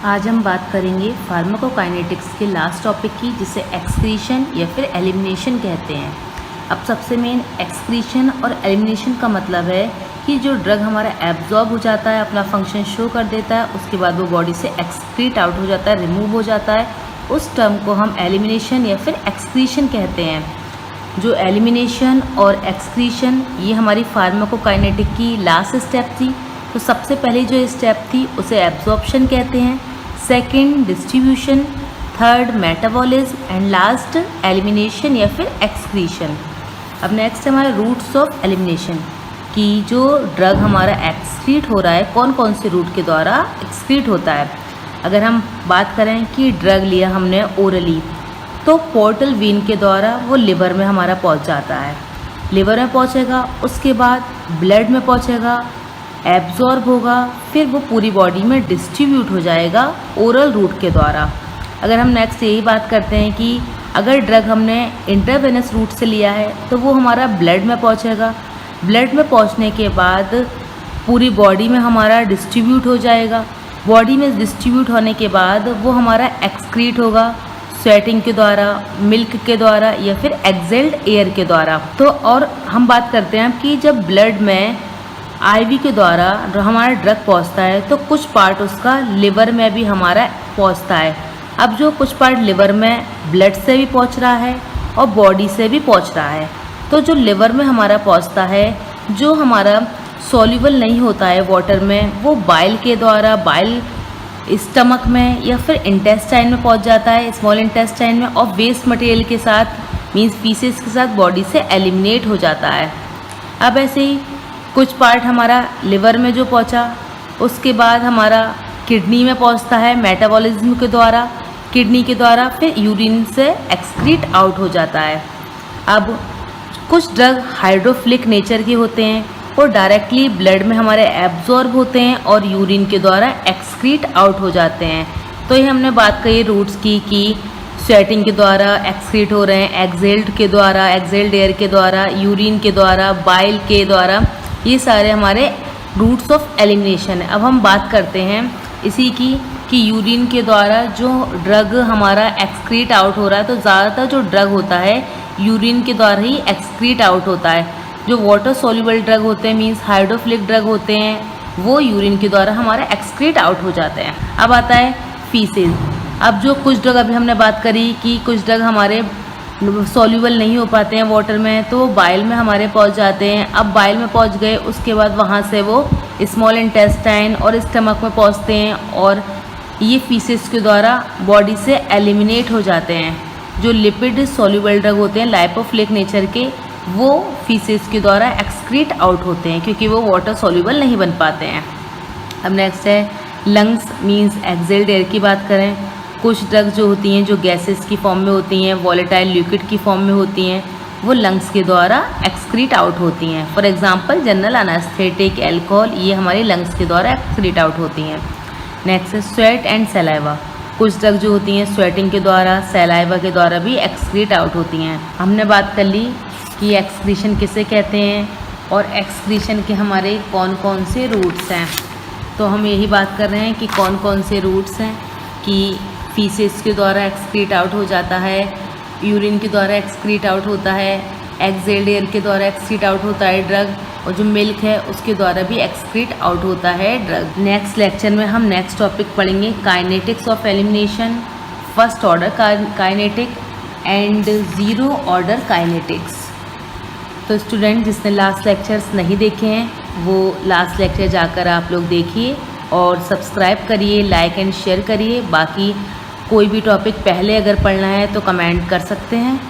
आज हम बात करेंगे फार्माकोकाइनेटिक्स के लास्ट टॉपिक की, जिसे एक्सक्रीशन या फिर एलिमिनेशन कहते हैं। अब सबसे मेन एक्सक्रीशन और एलिमिनेशन का मतलब है कि जो ड्रग हमारा एब्जॉर्ब हो जाता है, अपना फंक्शन शो कर देता है, उसके बाद वो बॉडी से एक्सक्रीट आउट हो जाता है, रिमूव हो जाता है, उस टर्म को हम एलिमिनेशन या फिर एक्सक्रीशन कहते हैं। जो एलिमिनेशन और एक्सक्रीशन ये हमारी फार्माकोकाइनेटिक की लास्ट स्टेप थी। तो सबसे पहले जो स्टेप थी उसे एब्जॉर्प्शन कहते हैं, second distribution, third metabolism and last elimination या फिर एक्सक्रीशन। अब नेक्स्ट हमारा रूट्स ऑफ एलिमिनेशन कि जो ड्रग हमारा एक्सक्रीट हो रहा है कौन कौन से रूट के द्वारा एक्सक्रीट होता है। अगर हम बात करें कि ड्रग लिया हमने ओरली, तो पोर्टल वेन के द्वारा वो लिवर में हमारा पहुंच जाता है, लिवर में पहुंचेगा, उसके बाद ब्लड में पहुंचेगा, एब्जॉर्ब होगा, फिर वो पूरी बॉडी में डिस्ट्रीब्यूट हो जाएगा ओरल रूट के द्वारा। अगर हम नेक्स्ट यही बात करते हैं कि अगर ड्रग हमने इंट्रावेनस रूट से लिया है तो वो हमारा ब्लड में पहुंचेगा, ब्लड में पहुंचने के बाद पूरी बॉडी में हमारा डिस्ट्रीब्यूट हो जाएगा, बॉडी में डिस्ट्रीब्यूट होने के बाद वो हमारा एक्सक्रीट होगा स्वेटिंग के द्वारा, मिल्क के द्वारा या फिर एक्सेल्ड एयर के द्वारा। तो और हम बात करते हैं कि जब ब्लड में आईवी के द्वारा हमारा ड्रग पहुंचता है तो कुछ पार्ट उसका लिवर में भी हमारा पहुंचता है। अब जो कुछ पार्ट लिवर में ब्लड से भी पहुंच रहा है और बॉडी से भी पहुंच रहा है, तो जो लिवर में हमारा पहुंचता है, जो हमारा सॉल्युबल नहीं होता है वाटर में, वो बाइल के द्वारा, बाइल स्टमक में या फिर इंटेस्टाइन में पहुंच जाता है, स्मॉल इंटेस्टाइन में, और वेस्ट मटेरियल के साथ मीन्स पीसेस के साथ बॉडी से एलिमिनेट हो जाता है। अब ऐसे ही कुछ पार्ट हमारा लिवर में जो पहुंचा, उसके बाद हमारा किडनी में पहुंचता है मेटाबॉलिज्म के द्वारा, किडनी के द्वारा फिर यूरिन से एक्सक्रीट आउट हो जाता है। अब कुछ ड्रग हाइड्रोफिलिक नेचर के होते हैं, वो डायरेक्टली ब्लड में हमारे एब्जॉर्ब होते हैं और यूरिन के द्वारा एक्सक्रीट आउट हो जाते हैं। तो ये हमने बात कही रूट्स की कि स्वेटिंग के द्वारा एक्सक्रीट हो रहे हैं, एक्सेल्ड के द्वारा, एक्सेल्ड एयर के द्वारा, यूरिन के द्वारा, बाइल के द्वारा, ये सारे हमारे रूट्स ऑफ एलिमिनेशन है। अब हम बात करते हैं इसी की कि यूरिन के द्वारा जो ड्रग हमारा एक्सक्रीट आउट हो रहा है, तो ज़्यादातर जो ड्रग होता है यूरिन के द्वारा ही एक्सक्रीट आउट होता है। जो वाटर सॉल्युबल ड्रग होते हैं मीन्स हाइड्रोफिलिक ड्रग होते हैं, वो यूरिन के द्वारा हमारा एक्सक्रीट आउट हो जाते हैं। अब आता है फीसेस। अब जो कुछ ड्रग अभी हमने बात करी कि कुछ ड्रग हमारे सॉल्युबल नहीं हो पाते हैं वाटर में, तो बाइल में हमारे पहुंच जाते हैं। अब बाइल में पहुंच गए, उसके बाद वहां से वो स्मॉल इंटेस्टाइन और स्टमक में पहुंचते हैं और ये फीसेस के द्वारा बॉडी से एलिमिनेट हो जाते हैं। जो लिपिड सॉल्युबल ड्रग होते हैं लाइपोफिलिक नेचर के, वो फीसेस के द्वारा एक्सक्रीट आउट होते हैं क्योंकि वो वाटर सॉल्युबल नहीं बन पाते हैं। अब नेक्स्ट है लंग्स मीन्स एक्सेल्ड एयर की बात करें। कुछ ड्रग्स जो होती हैं जो गैसेस की फॉर्म में होती हैं, वॉलेटाइल लिक्विड की फॉर्म में होती हैं, वो लंग्स के द्वारा एक्सक्रीट आउट होती हैं। For example general anaesthetic, alcohol, ये हमारी लंग्स के द्वारा एक्सक्रीट आउट होती हैं। नेक्स्ट है स्वेट एंड सलाइवा। कुछ ड्रग जो होती हैं स्वेटिंग के द्वारा, सलाइवा के द्वारा भी एक्सक्रीट आउट होती हैं। हमने बात कर ली कि एक्सक्रीशन किसे कहते हैं और एक्सक्रीशन के हमारे कौन कौन से रूट्स हैं। तो हम यही बात कर रहे हैं कि कौन कौन से रूट्स हैं कि फीसेस के द्वारा एक्सक्रीट आउट हो जाता है, यूरिन के द्वारा एक्सक्रीट आउट होता है, एक्सेल्ड एयर के द्वारा एक्सक्रीट आउट होता है ड्रग, और जो मिल्क है उसके द्वारा भी एक्सक्रीट आउट होता है ड्रग। नेक्स्ट लेक्चर में हम नेक्स्ट टॉपिक पढ़ेंगे kinetics of elimination, first order kinetic and zero order kinetics. तो स्टूडेंट जिसने लास्ट लेक्चर्स नहीं देखे हैं वो लास्ट लेक्चर जाकर आप लोग देखिए और सब्सक्राइब करिए, लाइक एंड शेयर करिए। बाकी कोई भी टॉपिक पहले अगर पढ़ना है तो कमेंट कर सकते हैं।